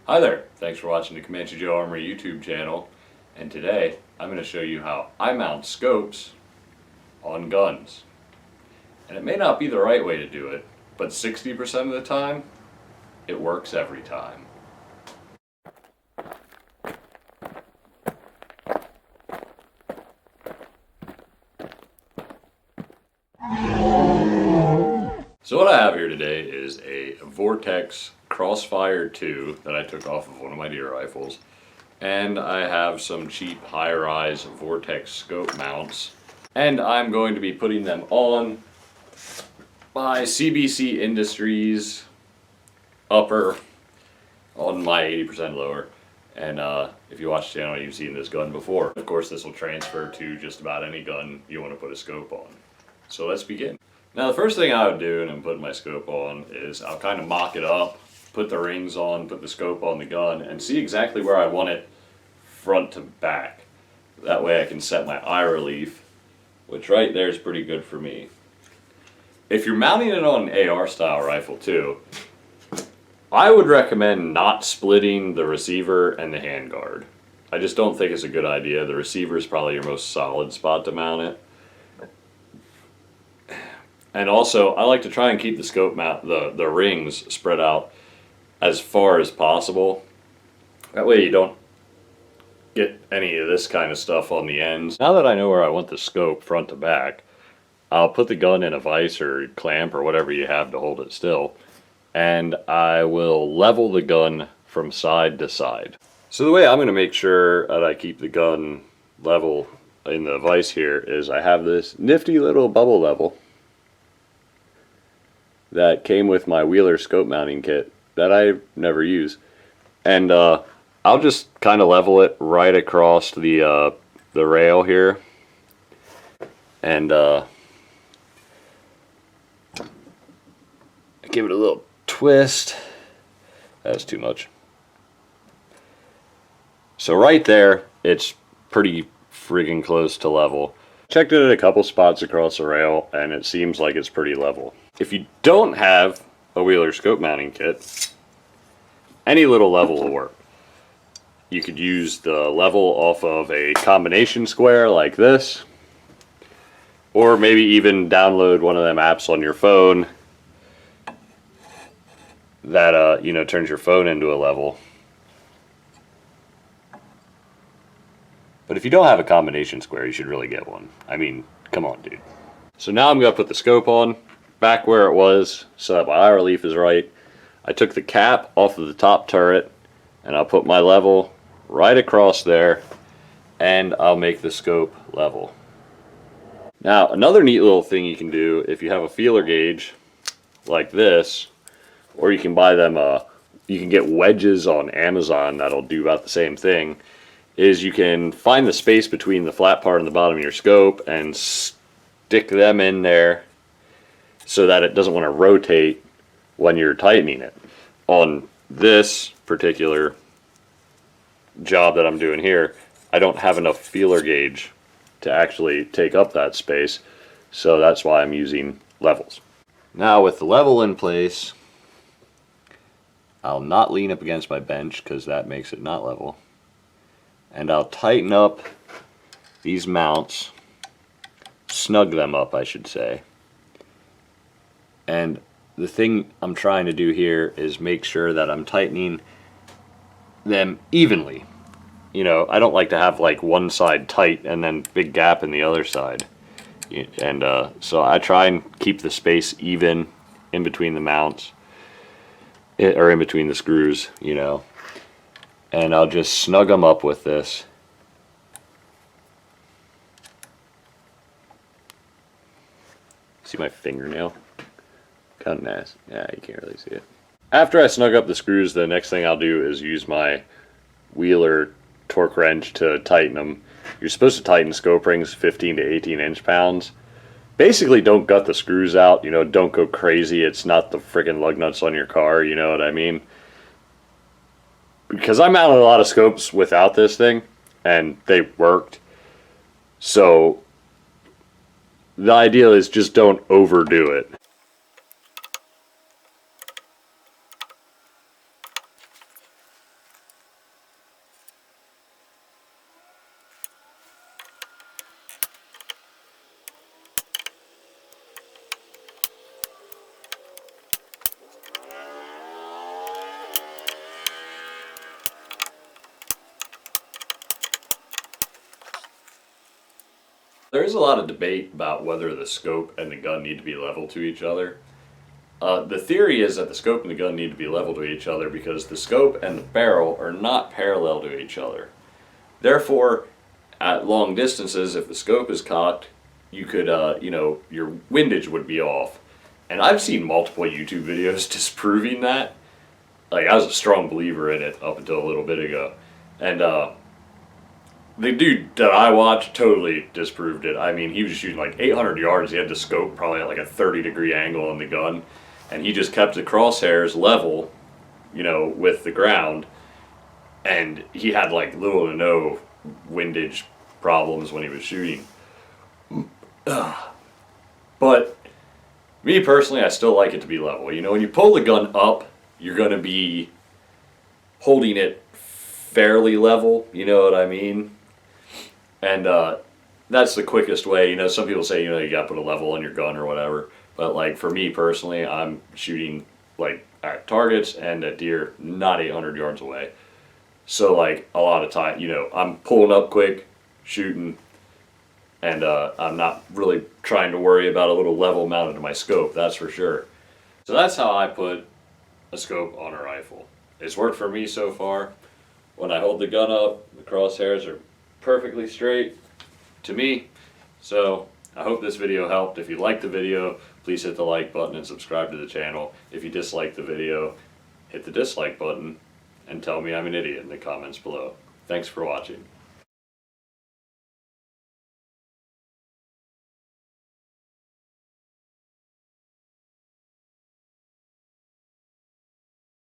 Hi there, thanks for watching the Comanche Joe Armory YouTube channel, and today I'm going to show you how I mount scopes on guns. And it may not be the right way to do it, but 60% of the time, it works every time. So what I have here today is a Vortex Crossfire 2 that I took off of one of my deer rifles. And I have some cheap high-rise Vortex scope mounts. And I'm going to be putting them on my CBC Industries upper on my 80% lower. And if you watch the channel, you've seen this gun before. Of course, this will transfer to just about any gun you want to put a scope on. So let's begin. Now the first thing I would do when I'm putting my scope on is I'll kind of mock it up, put the rings on, put the scope on the gun, and see exactly where I want it front to back. That way I can set my eye relief, which right there is pretty good for me. If you're mounting it on an AR style rifle too, I would recommend not splitting the receiver and the handguard. I just don't think it's a good idea. The receiver is probably your most solid spot to mount it. And also, I like to try and keep the scope mount, the rings spread out as far as possible. That way you don't get any of this kind of stuff on the ends. Now that I know where I want the scope front to back, I'll put the gun in a vise or clamp or whatever you have to hold it still, and I will level the gun from side to side. So the way I'm going to make sure that I keep the gun level in the vise here is I have this nifty little bubble level that came with my Wheeler scope mounting kit that I never use, and I'll just kind of level it right across the rail here, and give it a little twist. That's too much. So right there, it's pretty friggin' close to level. Checked it at a couple spots across the rail, and it seems like it's pretty level. If you don't have a Wheeler scope mounting kit, any little level will work. You could use the level off of a combination square like this, or maybe even download one of them apps on your phone that turns your phone into a level. But if you don't have a combination square, you should really get one. I mean, come on, dude. So now I'm going to put the scope on back where it was so that my eye relief is right. I took the cap off of the top turret and I'll put my level right across there, and I'll make the scope level. Now another neat little thing you can do if you have a feeler gauge like this, or you can buy them, you can get wedges on Amazon that'll do about the same thing, is you can find the space between the flat part and the bottom of your scope and stick them in there so that it doesn't want to rotate when you're tightening it. On this particular job that I'm doing here, I don't have enough feeler gauge to actually take up that space, so that's why I'm using levels. Now with the level in place, I'll not lean up against my bench because that makes it not level. And I'll tighten up these mounts, snug them up I should say. And the thing I'm trying to do here is make sure that I'm tightening them evenly. You know, I don't like to have like one side tight and then big gap in the other side. And so I try and keep the space even in between the mounts, or in between the screws, you know. And I'll just snug them up with this. See my fingernail? Kind of nice. Yeah, you can't really see it. After I snug up the screws, the next thing I'll do is use my Wheeler torque wrench to tighten them. You're supposed to tighten scope rings 15 to 18 inch-pounds. Basically, don't gut the screws out. You know, don't go crazy. It's not the friggin' lug nuts on your car. You know what I mean? Because I mounted a lot of scopes without this thing, and they worked. So the idea is just don't overdo it. There is a lot of debate about whether the scope and the gun need to be level to each other. The theory is that the scope and the gun need to be level to each other because the scope and the barrel are not parallel to each other. Therefore, at long distances, if the scope is cocked, you could, your windage would be off. And I've seen multiple YouTube videos disproving that. Like, I was a strong believer in it up until a little bit ago. And, the dude that I watched totally disproved it. I mean, he was shooting like 800 yards. He had the scope probably at like a 30-degree angle on the gun. And he just kept the crosshairs level, with the ground. And he had like little to no windage problems when he was shooting. But me personally, I still like it to be level. When you pull the gun up, you're going to be holding it fairly level, you know what I mean? And that's the quickest way. Some people say, you got to put a level on your gun or whatever. But like for me personally, I'm shooting like at targets and at deer not 800 yards away. So like a lot of time, I'm pulling up quick, shooting, and I'm not really trying to worry about a little level mounted to my scope, that's for sure. So that's how I put a scope on a rifle. It's worked for me so far. When I hold the gun up, the crosshairs are perfectly straight to me. So I hope this video helped. If you liked the video, please hit the like button and subscribe to the channel. If you disliked the video, hit the dislike button and tell me I'm an idiot in the comments below. Thanks for watching.